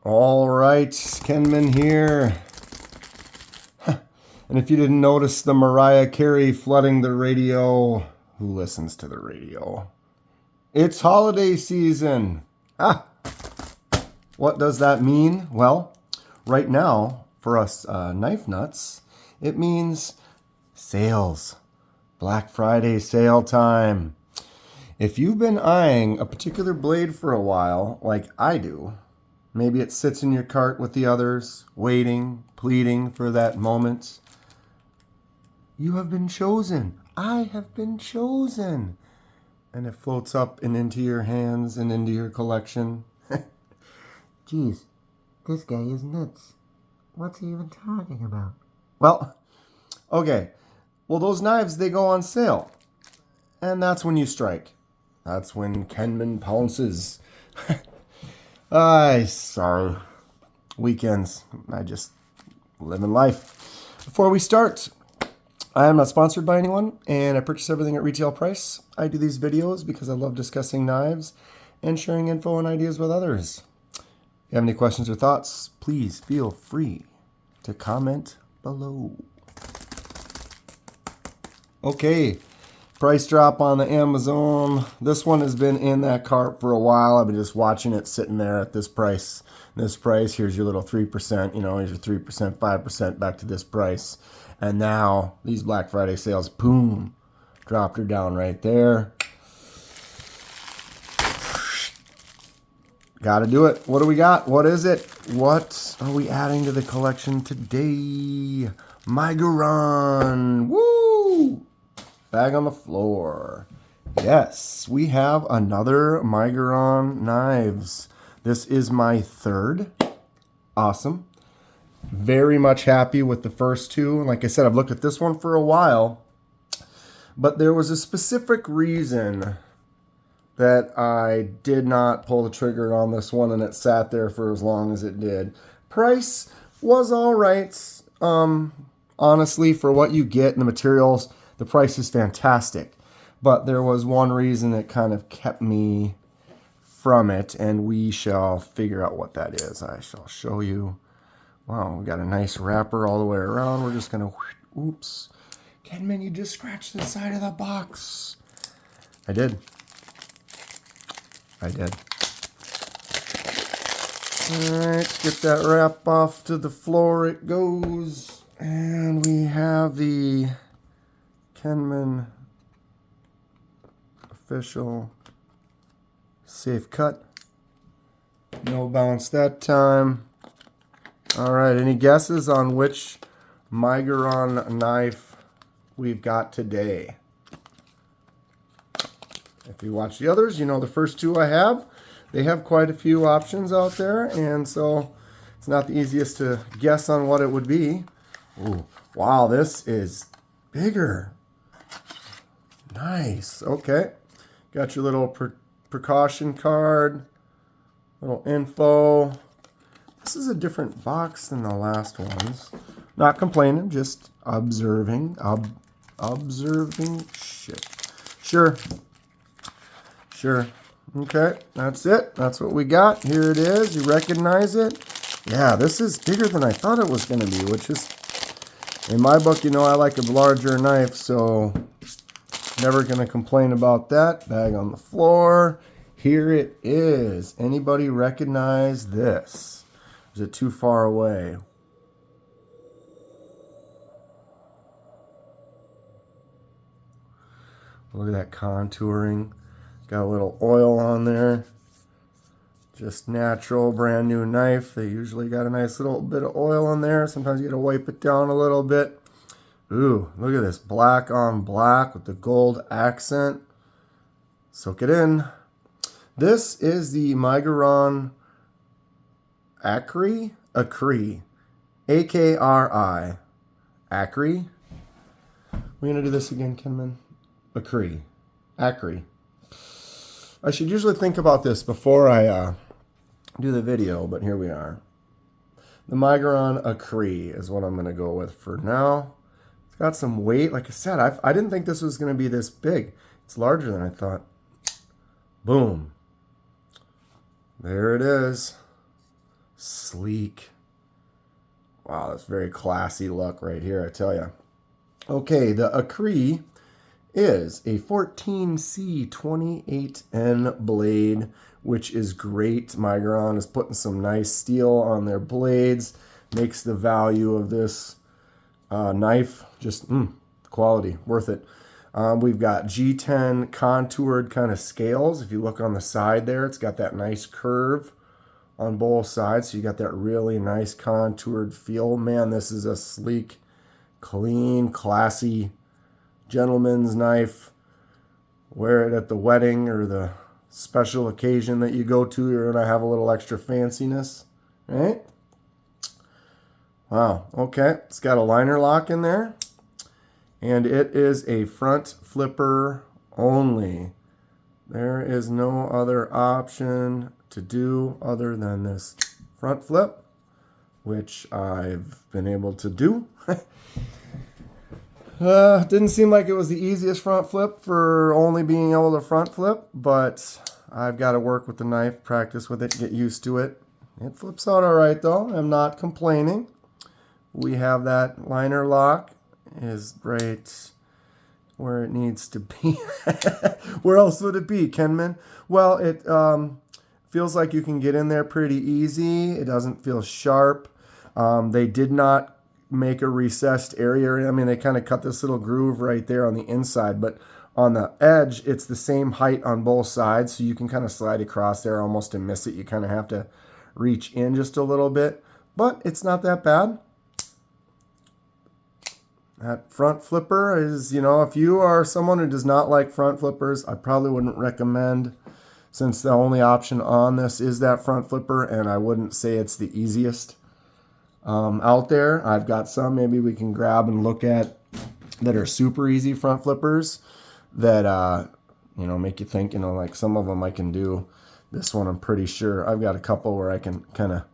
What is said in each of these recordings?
All right, Kenman here. And if you didn't notice the Mariah Carey flooding the radio, who listens to the radio? It's holiday season. Ah, what does that mean? Well, right now, for us knife nuts, it means sales. Black Friday sale time. If you've been eyeing a particular blade for a while, like I do, maybe it sits in your cart with the others, waiting, pleading for that moment. You have been chosen. I have been chosen. And it floats up and into your hands and into your collection. Geez, this guy is nuts. What's he even talking about? Well, okay. Well, those knives, they go on sale. And that's when you strike. That's when Kenman pounces. Sorry. Weekends. I just living life. Before we start, I am not sponsored by anyone, and I purchase everything at retail price. I do these videos because I love discussing knives and sharing info and ideas with others. If you have any questions or thoughts, please feel free to comment below. Okay. Price drop on the Amazon. This one has been in that cart for a while. I've been just watching it sitting there at this price. This price, here's your little 3%, here's your 3%, 5% back to this price. And now these Black Friday sales, boom, dropped her down right there. Gotta do it. What do we got? What is it? What are we adding to the collection today? Miguron. Woo! Bag on the floor. Yes, we have another Miguron knives. This is my third. Awesome. Very much happy with the first two. Like I said, I've looked at this one for a while, but there was a specific reason that I did not pull the trigger on this one, and it sat there for as long as it did. Price was all right. Honestly, for what you get and the materials, the price is fantastic. But there was one reason that kind of kept me from it, and we shall figure out what that is. I shall show you. Wow, we got a nice wrapper all the way around. We're just going to, oops. Kenman, you just scratched the side of the box. I did. All right, get that wrap off to the floor. It goes. And we have the Kenman official safe cut. No bounce that time. All right, any guesses on which Miguron knife we've got today? If you watch the others, you know the first two I have. They have quite a few options out there, and so it's not the easiest to guess on what it would be. Ooh, wow, this is bigger. Nice. Okay. Got your little precaution card, little info. This is a different box than the last ones. Not complaining, just observing. Observing shit. Sure. Okay, that's it. That's what we got. Here it is. You recognize it? Yeah, this is bigger than I thought it was going to be, which is, in my book, I like a larger knife, so never going to complain about that. Bag on the floor. Here it is. Anybody recognize this? Is it too far away? Look at that contouring. Got a little oil on there. Just natural, brand new knife. They usually got a nice little bit of oil on there. Sometimes you got to wipe it down a little bit. Ooh, look at this. Black on black with the gold accent. Soak it in. This is the Miguron Akri. A-K-R-I. Akri. We're going to do this again, Kenman. Akri. I should usually think about this before I do the video, but here we are. The Miguron Akri is what I'm going to go with for now. It's got some weight. Like I said, I didn't think this was going to be this big. It's larger than I thought. Boom. There it is. Sleek. Wow, that's very classy look right here, I tell you. Okay, the Akri is a 14C28N blade, which is great. Miguron is putting some nice steel on their blades. Makes the value of this knife just quality, worth it. We've got G10 contoured kind of scales. If you look on the side there, it's got that nice curve on both sides. So you got that really nice contoured feel. Man, this is a sleek, clean, classy gentleman's knife. Wear it at the wedding or the special occasion that you go to. You're going to have a little extra fanciness, right? Wow, okay. It's got a liner lock in there. And it is a front flipper only. There is no other option to do other than this front flip, which I've been able to do. Didn't seem like it was the easiest front flip for only being able to front flip, but I've got to work with the knife, practice with it, get used to it. It flips out all right, though. I'm not complaining. We have that liner lock is right where it needs to be. Where else would it be, Kenman? Well, it feels like you can get in there pretty easy. It doesn't feel sharp. They did not make a recessed area. I mean, they kind of cut this little groove right there on the inside, but on the edge, it's the same height on both sides, so you can kind of slide across there almost to miss it. You kind of have to reach in just a little bit, but it's not that bad. That front flipper is, if you are someone who does not like front flippers, I probably wouldn't recommend, since the only option on this is that front flipper, and I wouldn't say it's the easiest out there. I've got some maybe we can grab and look at that are super easy front flippers that, make you think, like some of them I can do. This one I'm pretty sure. I've got a couple where I can kind of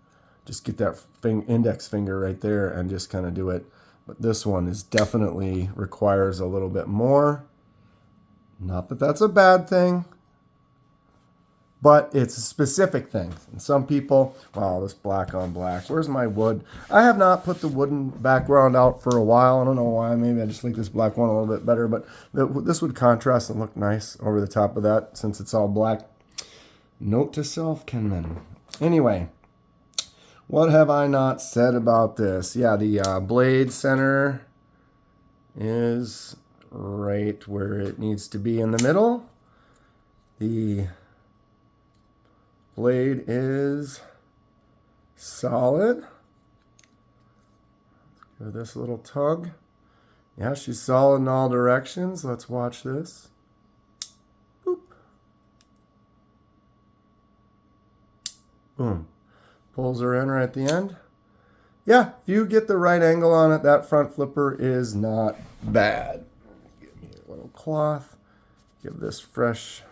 just get that index finger right there and just kind of do it. But this one is definitely requires a little bit more. Not that that's a bad thing, but it's a specific thing. And some people, wow, this black on black. Where's my wood? I have not put the wooden background out for a while. I don't know why. Maybe I just like this black one a little bit better, but this would contrast and look nice over the top of that since it's all black. Note to self, Kenman. Anyway. What have I not said about this? Yeah, the blade center is right where it needs to be in the middle. The blade is solid. Give this a little tug. Yeah, she's solid in all directions. Let's watch this. Boop. Boom. Pulls her in right at the end. Yeah, if you get the right angle on it, that front flipper is not bad. Give me a little cloth. Give this fresh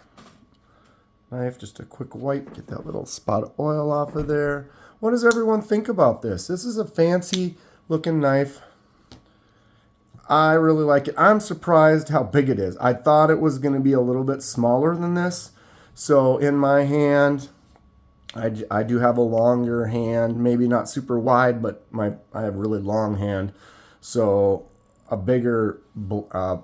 knife just a quick wipe. Get that little spot of oil off of there. What does everyone think about this? This is a fancy looking knife. I really like it. I'm surprised how big it is. I thought it was going to be a little bit smaller than this. So in my hand, I do have a longer hand, maybe not super wide, but I have a really long hand. So a bigger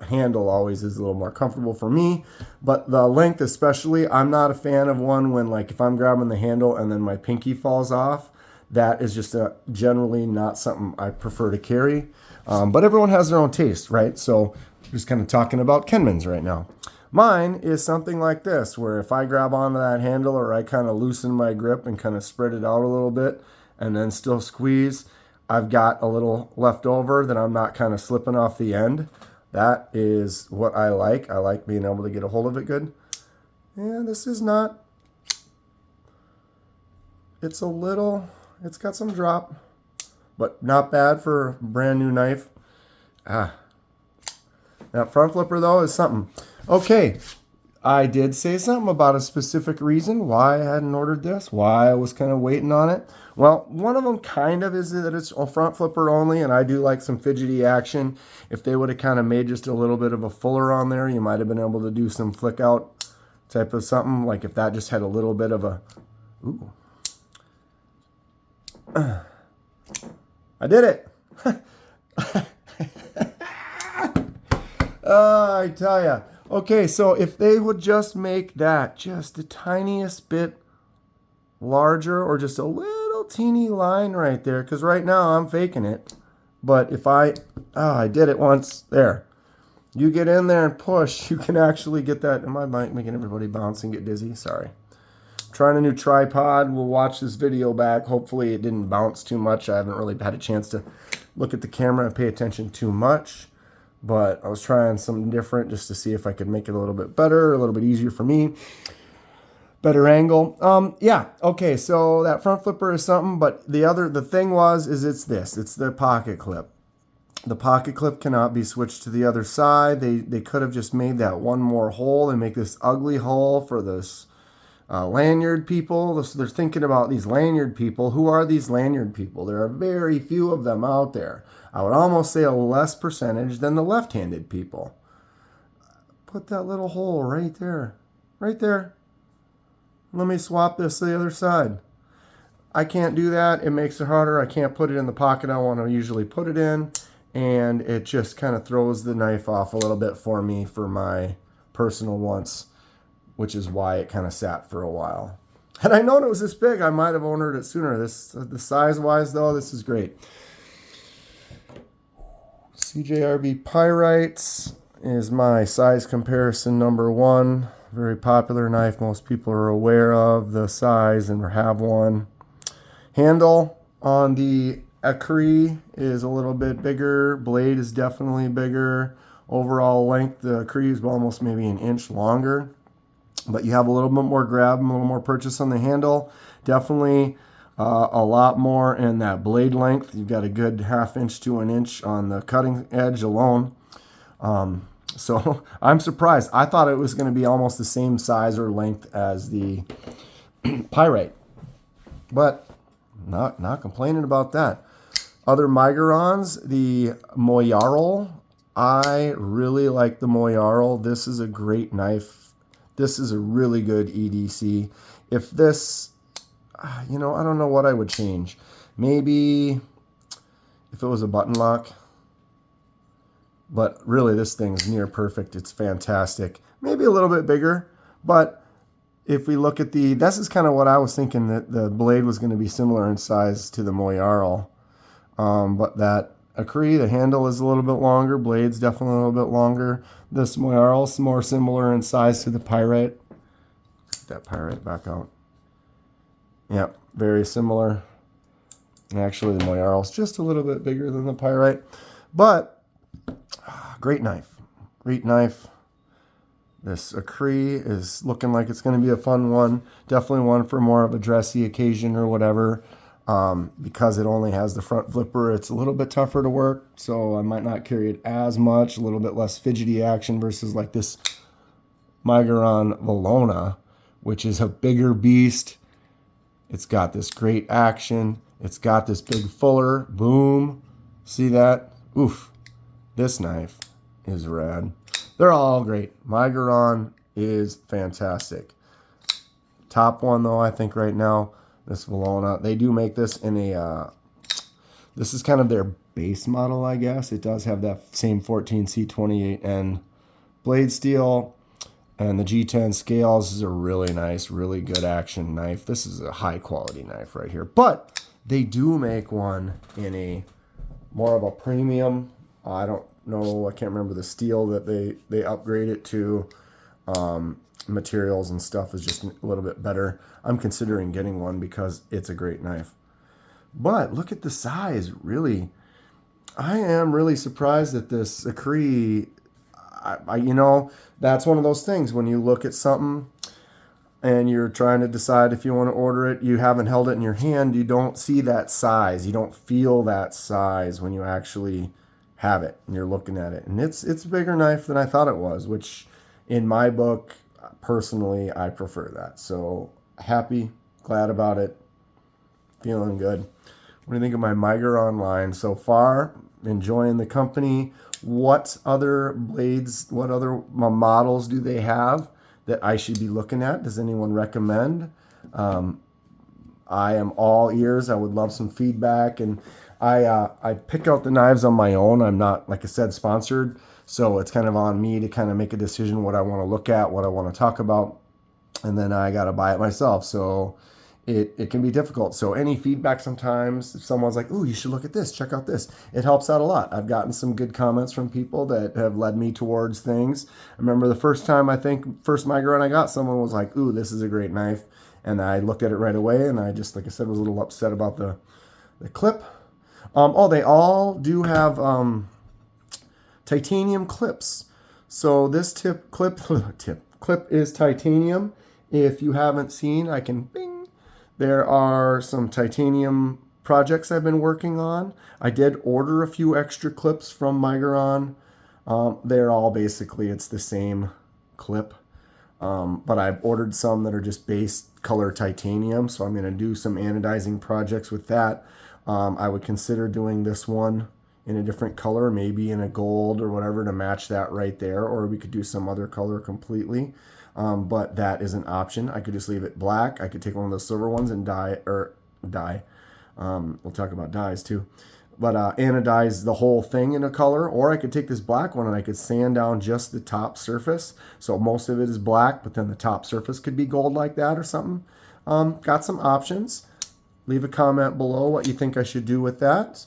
handle always is a little more comfortable for me. But the length especially, I'm not a fan of one when, like, if I'm grabbing the handle and then my pinky falls off. That is just generally not something I prefer to carry. But everyone has their own taste, right? So just kind of talking about Kenman's right now. Mine is something like this, where if I grab onto that handle or I kind of loosen my grip and kind of spread it out a little bit and then still squeeze, I've got a little left over that I'm not kind of slipping off the end. That is what I like. I like being able to get a hold of it good. And this is not, it's got some drop, but not bad for a brand new knife. That front flipper though is something. Okay, I did say something about a specific reason why I hadn't ordered this, why I was kind of waiting on it. Well, one of them kind of is that it's a front flipper only, and I do like some fidgety action. If they would have kind of made just a little bit of a fuller on there, you might have been able to do some flick out type of something, like if that just had a little bit of a, ooh. I did it. I tell ya. Okay, so if they would just make that just the tiniest bit larger, or just a little teeny line right there, because right now I'm faking it. But if I did it once. There. You get in there and push, you can actually get that. Am I making everybody bounce and get dizzy? Sorry. Trying a new tripod. We'll watch this video back. Hopefully it didn't bounce too much. I haven't really had a chance to look at the camera and pay attention too much. But I was trying something different just to see if I could make it a little bit better, a little bit easier for me. Better angle. Yeah, okay, so that front flipper is something, but the thing is it's this. It's the pocket clip. The pocket clip cannot be switched to the other side. They could have just made that one more hole and make this ugly hole for this lanyard people. So they're thinking about these lanyard people. Who are these lanyard people? There are very few of them out there. I would almost say a less percentage than the left-handed people. Put that little hole right there. Right there. Let me swap this to the other side. I can't do that. It makes it harder. I can't put it in the pocket I want to usually put it in. And it just kind of throws the knife off a little bit for me for my personal wants, which is why it kind of sat for a while. Had I known it was this big, I might have ordered it sooner. The size-wise, though, this is great. CJRB Pyrites is my size comparison number one. Very popular knife. Most people are aware of the size and have one. Handle on the Akri is a little bit bigger. Blade is definitely bigger. Overall length, the Akri is almost maybe an inch longer. But you have a little bit more grab, a little more purchase on the handle. Definitely a lot more in that blade length. You've got a good 1/2 inch to 1 inch on the cutting edge alone. So I'm surprised. I thought it was going to be almost the same size or length as the Pyrite. But not complaining about that. Other Migurons, the Moyarl. I really like the Moyarl. This is a great knife. This is a really good EDC. If this, I don't know what I would change. Maybe if it was a button lock. But really, this thing's near perfect. It's fantastic. Maybe a little bit bigger. But if we look at this is kind of what I was thinking, that the blade was going to be similar in size to the Moyarl. But that Akri, the handle is a little bit longer. Blade's definitely a little bit longer. This Moyarl's more similar in size to the Pyrite. Get that Pyrite back out. Yep, very similar. Actually, the Moyarl's just a little bit bigger than the Pyrite. But great knife. Great knife. This Akri is looking like it's going to be a fun one. Definitely one for more of a dressy occasion or whatever. Because it only has the front flipper, it's a little bit tougher to work. So I might not carry it as much. A little bit less fidgety action versus like this Miguron Valona, which is a bigger beast. It's got this great action. It's got this big fuller. Boom. See that? Oof. This knife is rad. They're all great. Miguron is fantastic. Top one, though, I think right now, this Valona. They do make this in a... this is kind of their base model, I guess. It does have that same 14C28N blade steel. And the G10 scales is a really nice, really good action knife. This is a high-quality knife right here. But they do make one in a more of a premium... I don't know, I can't remember the steel that they upgrade it to. Materials and stuff is just a little bit better. I'm considering getting one because it's a great knife. But look at the size, really. I am really surprised at this Akri. That's one of those things when you look at something and you're trying to decide if you want to order it, you haven't held it in your hand, you don't see that size. You don't feel that size when you actually have it and you're looking at it. And it's a bigger knife than I thought it was, which in my book, personally, I prefer that. So happy, glad about it, feeling good. What do you think of my Miguron line so far? Enjoying the company. What other blades, what other models do they have that I should be looking at? Does anyone recommend? I am all ears. I would love some feedback, and I pick out the knives on my own. I'm not, like I said, sponsored, so it's kind of on me to kind of make a decision what I want to look at, what I want to talk about, and then I got to buy it myself. So it can be difficult. So any feedback sometimes, if someone's like, "Ooh, you should look at this, check out this," it helps out a lot. I've gotten some good comments from people that have led me towards things. I remember the first time, I think, first Miguron I got, someone was like, "Ooh, this is a great knife." And I looked at it right away, and I just, like I said, was a little upset about the clip. They all do have titanium clips. So this clip is titanium. If you haven't seen, I can bing. There are some titanium projects I've been working on. I did order a few extra clips from Miguron. They're all basically, it's the same clip. But I've ordered some that are just base color titanium. So I'm going to do some anodizing projects with that. I would consider doing this one in a different color, maybe in a gold or whatever to match that right there. Or we could do some other color completely. But that is an option. I could just leave it black. I could take one of those silver ones and dye. We'll talk about dyes too. But anodize the whole thing in a color. Or I could take this black one and I could sand down just the top surface. So most of it is black, but then the top surface could be gold like that or something. Got some options. Leave a comment below what you think I should do with that.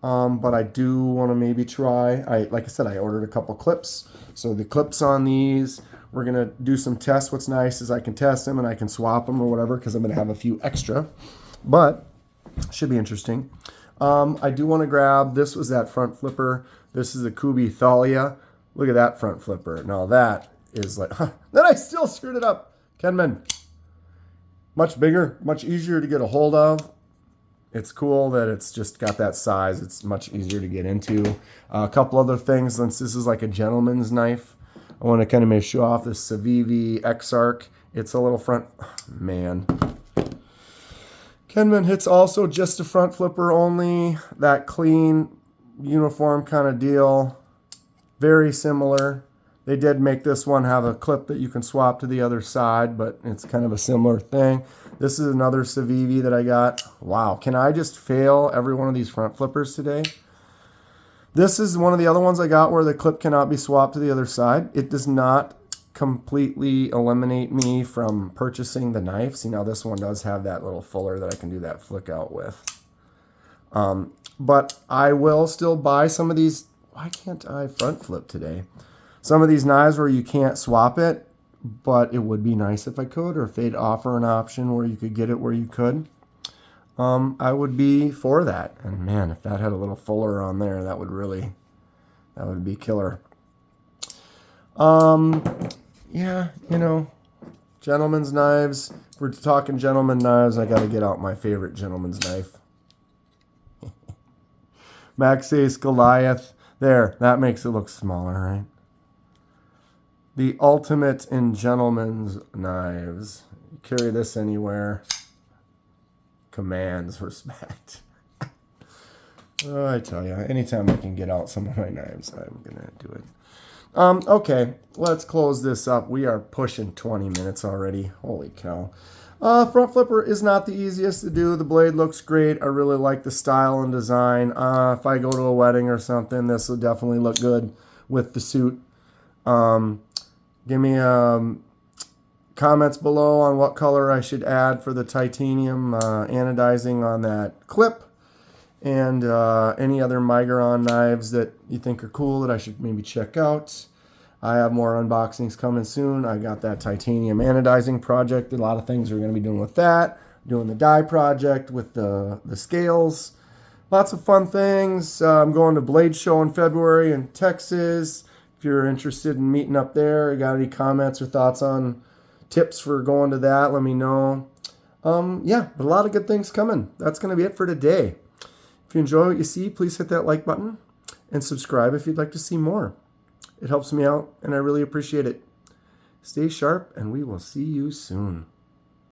But I do want to maybe try. Like I said, I ordered a couple clips. So the clips on these, we're going to do some tests. What's nice is I can test them and I can swap them or whatever because I'm going to have a few extra. But should be interesting. I do want to grab, this was that front flipper. This is a Kubi Thalia. Look at that front flipper. Now that is like, then I still screwed it up. Kenman. Much bigger, much easier to get a hold of. It's cool that it's just got that size. It's much easier to get into. A couple other things, since this is like a gentleman's knife, I want to kind of maybe show off this Civivi X-Arc. It's a little front, man. Kenman hits also just a front flipper only. That clean, uniform kind of deal. Very similar. They did make this one have a clip that you can swap to the other side, but it's kind of a similar thing. This is another Civivi that I got. Wow, can I just fail every one of these front flippers today? This is one of the other ones I got where the clip cannot be swapped to the other side. It does not completely eliminate me from purchasing the knife. See, now this one does have that little fuller that I can do that flick out with. But I will still buy some of these. Why can't I front flip today? Some of these knives where you can't swap it, but it would be nice if I could, or if they'd offer an option where you could get it where you could. I would be for that. And man, if that had a little fuller on there, that would be killer. Yeah, you know, gentleman's knives. If we're talking gentleman knives, I got to get out my favorite gentleman's knife. Maxace Goliath. There, that makes it look smaller, right? The ultimate in gentleman's knives. You carry this anywhere. Commands respect. Oh, I tell you, anytime I can get out some of my knives, I'm going to do it. Okay, let's close this up. We are pushing 20 minutes already. Holy cow. Front flipper is not the easiest to do. The blade looks great. I really like the style and design. If I go to a wedding or something, this will definitely look good with the suit. Give me comments below on what color I should add for the titanium anodizing on that clip. And any other Miguron knives that you think are cool that I should maybe check out. I have more unboxings coming soon. I got that titanium anodizing project. A lot of things we're going to be doing with that. Doing the die project with the scales. Lots of fun things. I'm going to Blade Show in February in Texas. If you're interested in meeting up there, you got any comments or thoughts on tips for going to that, let me know. Yeah, but a lot of good things coming. That's going to be it for today. If you enjoy what you see, please hit that like button and subscribe if you'd like to see more. It helps me out, and I really appreciate it. Stay sharp, and we will see you soon.